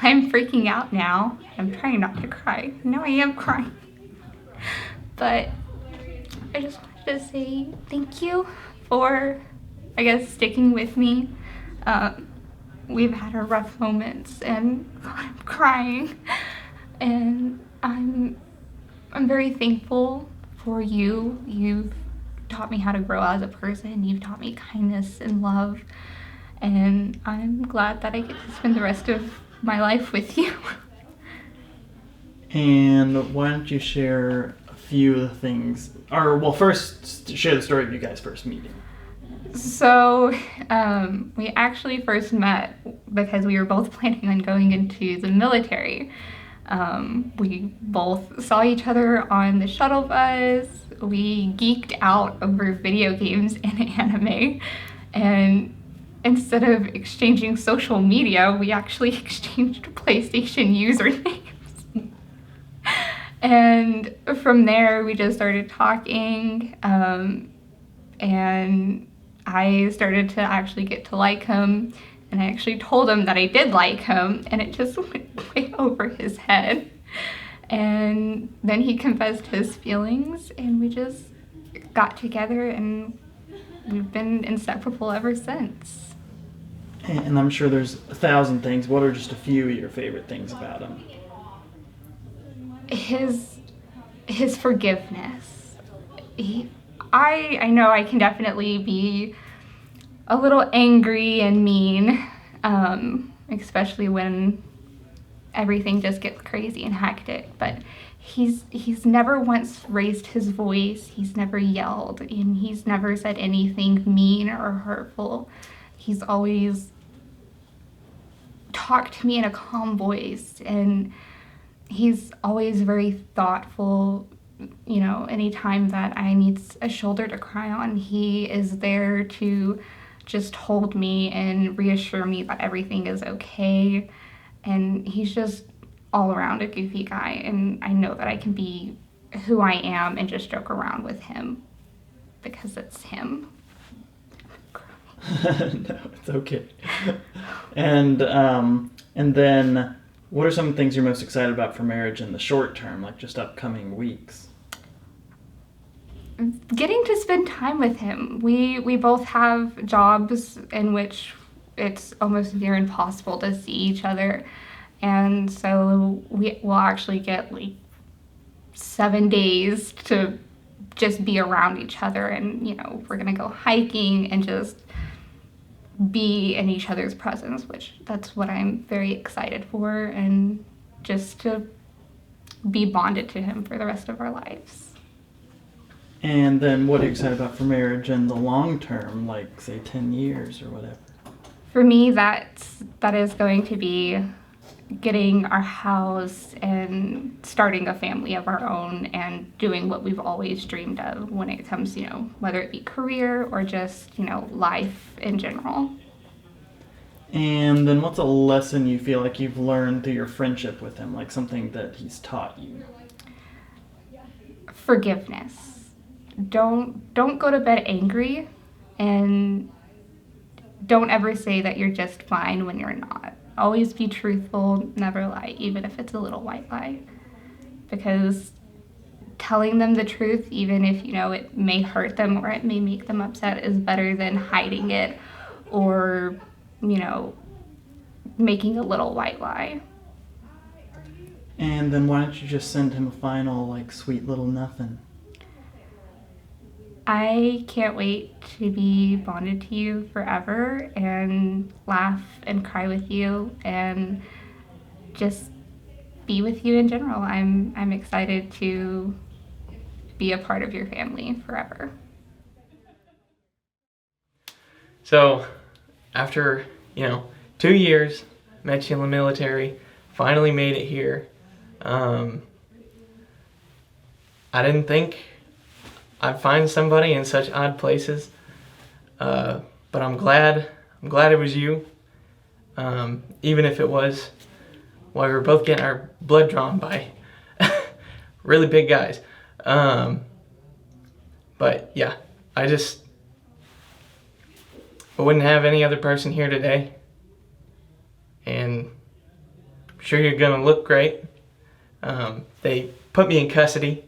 I'm freaking out now. I'm trying not to cry. Now I am crying. But I just wanted to say thank you for, I guess, sticking with me. We've had our rough moments, and God, I'm crying. And I'm very thankful for you. You've taught me how to grow as a person. You've taught me kindness and love. And I'm glad that I get to spend the rest of my life with you. And why don't you share a few of the things, or well, first share the story of you guys first meeting. So we actually first met because we were both planning on going into the military. We both saw each other on the shuttle bus. We geeked out over video games and anime. And instead of exchanging social media, we actually exchanged PlayStation usernames. And from there, we just started talking. And I started to actually get to like him, and I actually told him that I did like him, and it just went way over his head. And then he confessed his feelings, and we just got together, and we've been inseparable ever since. And I'm sure there's 1,000 things. What are just a few of your favorite things about him? His forgiveness. I know I can definitely be a little angry and mean, especially when everything just gets crazy and hectic, but he's never once raised his voice. He's never yelled, and he's never said anything mean or hurtful. He's always talked to me in a calm voice, and he's always very thoughtful. You know, anytime that I need a shoulder to cry on, he is there to just hold me and reassure me that everything is okay. And he's just all around a goofy guy, and I know that I can be who I am and just joke around with him because it's him. No, it's okay. And then what are some things you're most excited about for marriage in the short term, like just upcoming weeks? Getting to spend time with him. We both have jobs in which it's almost near impossible to see each other. And so we'll actually get like 7 days to just be around each other. And, you know, we're going to go hiking and just be in each other's presence, which that's what I'm very excited for. And just to be bonded to him for the rest of our lives. And then what are you excited about for marriage in the long term, like say 10 years or whatever? For me, that is going to be getting our house and starting a family of our own and doing what we've always dreamed of when it comes, you know, whether it be career or just, you know, life in general. And then what's a lesson you feel like you've learned through your friendship with him, like something that he's taught you? Forgiveness. Don't go to bed angry, and don't ever say that you're just fine when you're not. Always be truthful, never lie, even if it's a little white lie. Because telling them the truth, even if, you know, it may hurt them or it may make them upset, is better than hiding it or, you know, making a little white lie. And then why don't you just send him a final, like, sweet little nothing? I can't wait to be bonded to you forever and laugh and cry with you and just be with you in general. I'm excited to be a part of your family forever. So after, 2 years, met you in the military, finally made it here. I didn't think I'd find somebody in such odd places, but I'm glad it was you, even if it was while we were both getting our blood drawn by really big guys. But yeah, I wouldn't have any other person here today, and sure you're gonna look great. They put me in custody,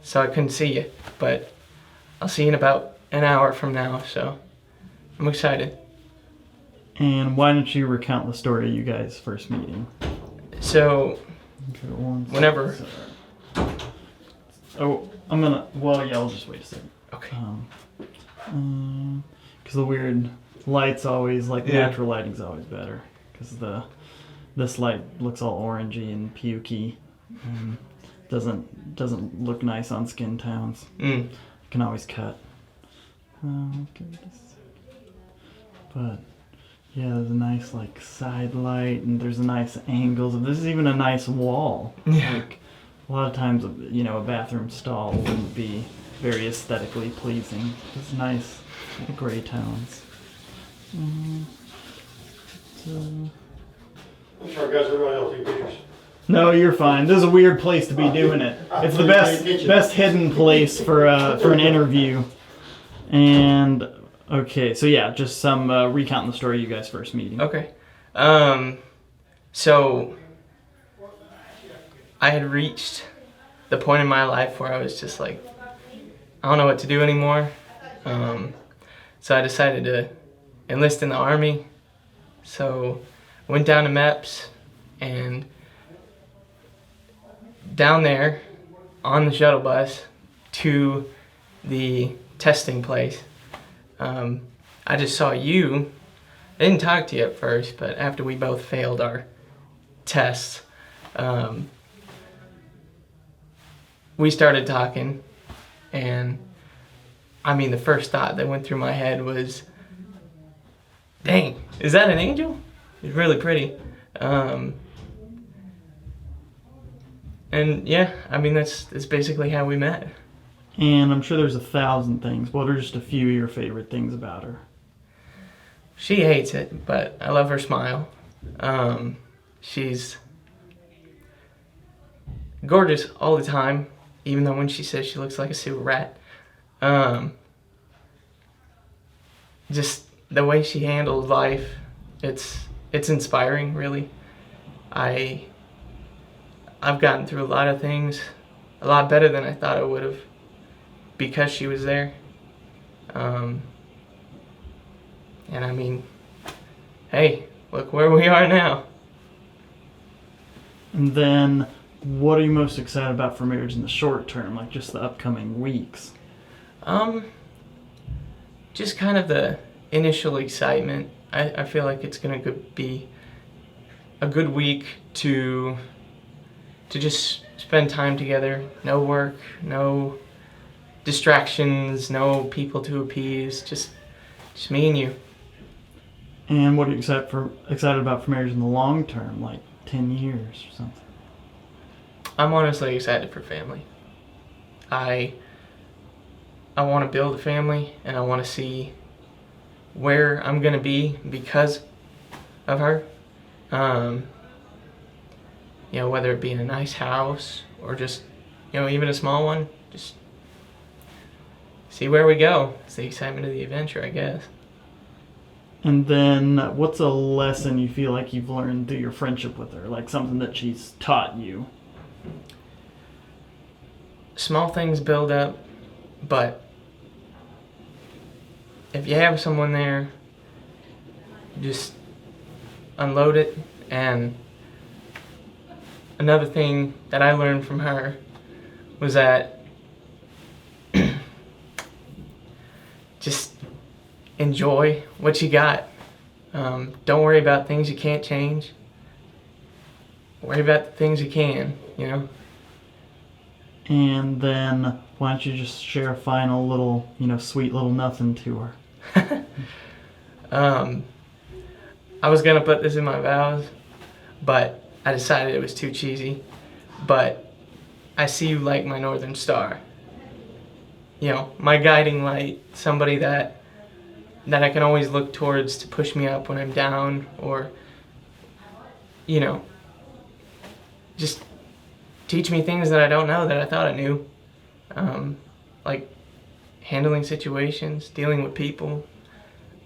so I couldn't see you, but I'll see you in about an hour from now, so I'm excited. And why don't you recount the story of you guys' first meeting? So, Okay, one whenever... second. Oh, I'm gonna... Well, yeah, I'll just wait a second. Okay. Because the weird light's always, like, Yeah. natural lighting's always better. Because this light looks all orangey and pukey. And doesn't look nice on skin tones. Mm. You can always cut. Okay, but yeah, there's a nice like side light, and there's a nice angles. This is even a nice wall. Yeah. Like a lot of times, you know, a bathroom stall wouldn't be very aesthetically pleasing. It's nice gray tones. I'm sorry, guys, everybody else take pictures. No, you're fine. This is a weird place to be doing it. It's the best hidden place for an interview. And okay, so yeah, just some recounting the story of you guys first meeting. Okay. So I had reached the point in my life where I was just like, I don't know what to do anymore. So I decided to enlist in the Army. So I went down to MEPS, and down there on the shuttle bus to the testing place, I just saw you. I didn't talk to you at first, but after we both failed our tests, we started talking, and I mean, the first thought that went through my head was, dang, is that an angel? It's really pretty. And yeah, I mean, that's basically how we met. And I'm sure there's 1,000 things. What are just a few of your favorite things about her? She hates it, but I love her smile. She's gorgeous all the time, even though when she says she looks like a sewer rat. Just the way she handles life, it's inspiring, really. I've gotten through a lot of things a lot better than I thought I would have because she was there. And I mean, hey, look where we are now. And then, what are you most excited about for marriage in the short term, like just the upcoming weeks? Just kind of the initial excitement. I feel like it's gonna be a good week to just spend time together. No work, no distractions, no people to appease. Just me and you. And what are you excited about for marriage in the long term, like 10 years or something? I'm honestly excited for family. I want to build a family, and I want to see where I'm gonna be because of her. You know, whether it be in a nice house or just, you know, even a small one, just see where we go. It's the excitement of the adventure, I guess. And then, what's a lesson you feel like you've learned through your friendship with her, like something that she's taught you? Small things build up, but if you have someone there, just unload it. And another thing that I learned from her was that just enjoy what you got. Don't worry about things you can't change. Worry about the things you can, you know? And then, why don't you just share a final little, sweet little nothing to her? I was gonna put this in my vows, but I decided it was too cheesy. But I see you like my northern star. You know, my guiding light, somebody that I can always look towards to push me up when I'm down, or, you know, just teach me things that I don't know that I thought I knew. Like handling situations, dealing with people.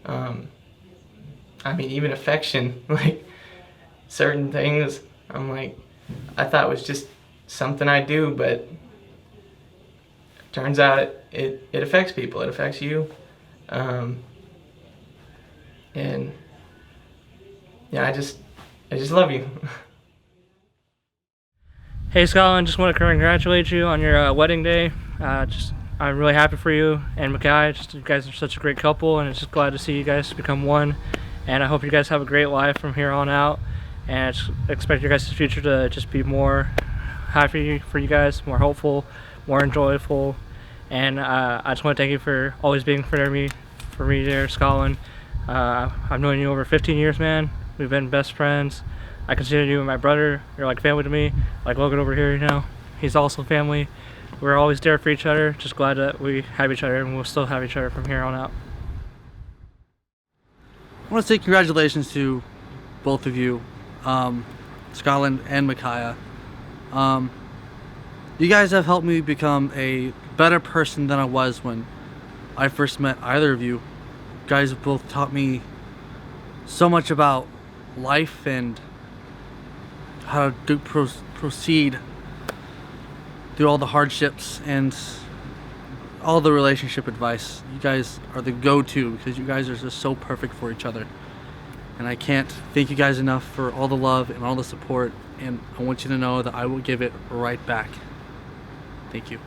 I mean, even affection, like certain things I'm like, I thought it was just something I do, but turns out it affects people. It affects you. And yeah, I just love you. Hey Scotland, just want to congratulate you on your wedding day. I'm really happy for you and Makia. You guys are such a great couple, and it's just glad to see you guys become one. And I hope you guys have a great life from here on out. And I just expect your guys' future to just be more happy for you guys, more hopeful, more enjoyable. And I just want to thank you for always being for me there, Scotland. I've known you over 15 years, man. We've been best friends. I consider you my brother. You're like family to me. Like Logan over here, you know, he's also family. We're always there for each other. Just glad that we have each other, and we'll still have each other from here on out. I want to say congratulations to both of you, Scotland and Makia. You guys have helped me become a better person than I was when I first met either of you. You guys have both taught me so much about life and how to proceed through all the hardships and all the relationship advice. You guys are the go-to because you guys are just so perfect for each other. And I can't thank you guys enough for all the love and all the support, and I want you to know that I will give it right back. Thank you.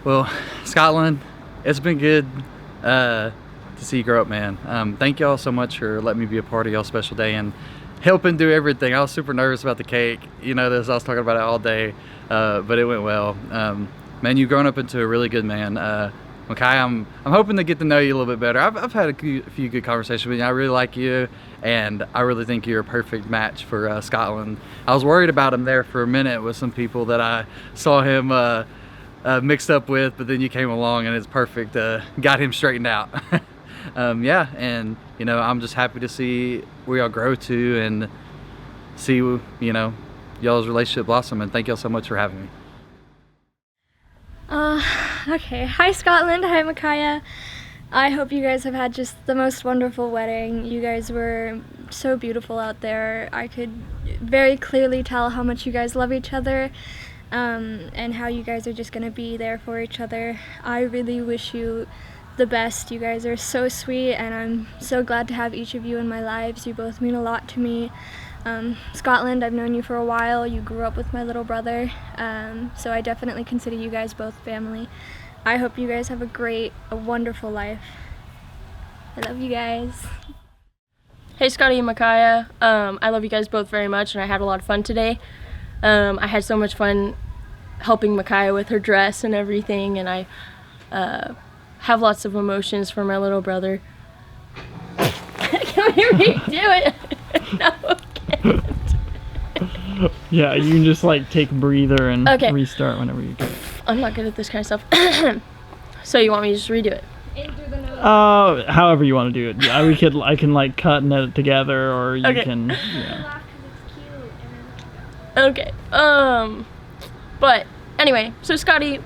Well, Scotland, it's been good to see you grow up, man. Thank y'all so much for letting me be a part of y'all's special day and helping do everything. I was super nervous about the cake. You know this, I was talking about it all day, but it went well. Man, you've grown up into a really good man. Makia, I'm hoping to get to know you a little bit better. I've had a few good conversations with you. I really like you, and I really think you're a perfect match for Scotland. I was worried about him there for a minute with some people that I saw him mixed up with, but then you came along and it's perfect. Got him straightened out. Yeah, and you know, I'm just happy to see where y'all grow to and see, you know, y'all's relationship blossom, and thank y'all so much for having me. Okay. Hi Scotland, hi Makia. I hope you guys have had just the most wonderful wedding. You guys were so beautiful out there. I could very clearly tell how much you guys love each other, and how you guys are just gonna be there for each other. I really wish you the best. You guys are so sweet, and I'm so glad to have each of you in my lives. You both mean a lot to me. Scotland, I've known you for a while. You grew up with my little brother, so I definitely consider you guys both family. I hope you guys have a wonderful life. I love you guys. Hey Scotty and Makia, I love you guys both very much, and I had a lot of fun today. I had so much fun helping Makia with her dress and everything, and I have lots of emotions for my little brother. Can we redo it? No. Yeah, you can just like take a breather and Okay. restart whenever you get it. I'm not good at this kind of stuff. So you want me to just redo it? However you want to do it. Yeah, I can like cut and edit together, or you Okay. can. Yeah. Okay. But anyway, so Scotty,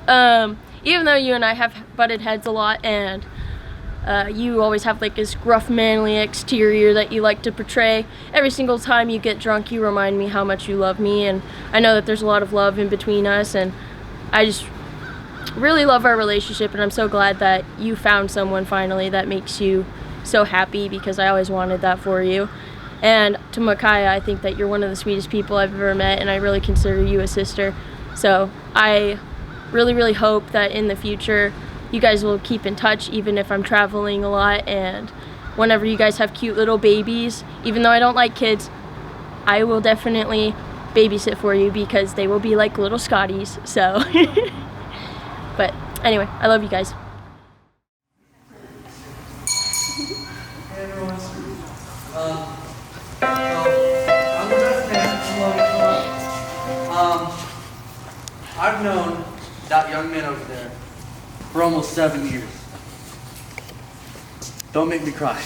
even though you and I have butted heads a lot, and you always have like this gruff, manly exterior that you like to portray, every single time you get drunk, you remind me how much you love me, and I know that there's a lot of love in between us, and I just really love our relationship, and I'm so glad that you found someone finally that makes you so happy, because I always wanted that for you. And to Makia, I think that you're one of the sweetest people I've ever met, and I really consider you a sister. So I really, really hope that in the future you guys will keep in touch, even if I'm traveling a lot, and whenever you guys have cute little babies, even though I don't like kids, I will definitely babysit for you, because they will be like little Scotties, so. But anyway, I love you guys. Hey everyone. I'm the best man. I've known that young man over there for almost 7 years. Don't make me cry.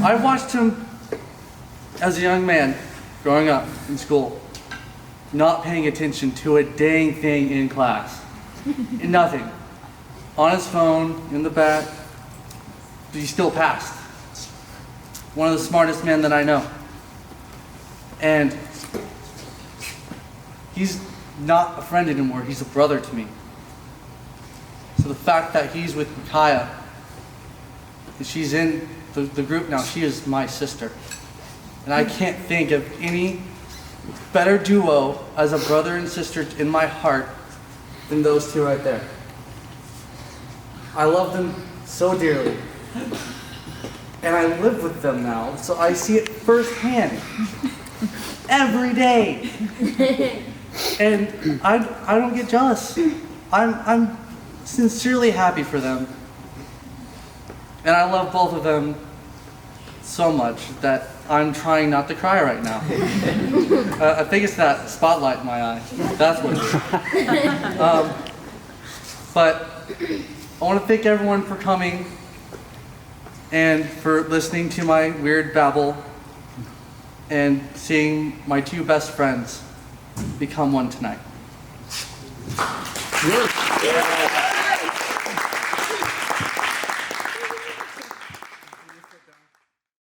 I watched him as a young man growing up in school, not paying attention to a dang thing in class. Nothing. On his phone, in the back, but he still passed. one of the smartest men that I know. And he's not a friend anymore, he's a brother to me. So the fact that he's with Makia, and she's in the group now, she is my sister. And I can't think of any better duo as a brother and sister in my heart than those two right there. I love them so dearly. And I live with them now, so I see it firsthand. Every day. And I don't get jealous. I'm sincerely happy for them. And I love both of them so much that I'm trying not to cry right now. I think it's that spotlight in my eye. That's what it is. But I want to thank everyone for coming and for listening to my weird babble and seeing my two best friends become one tonight. Yeah.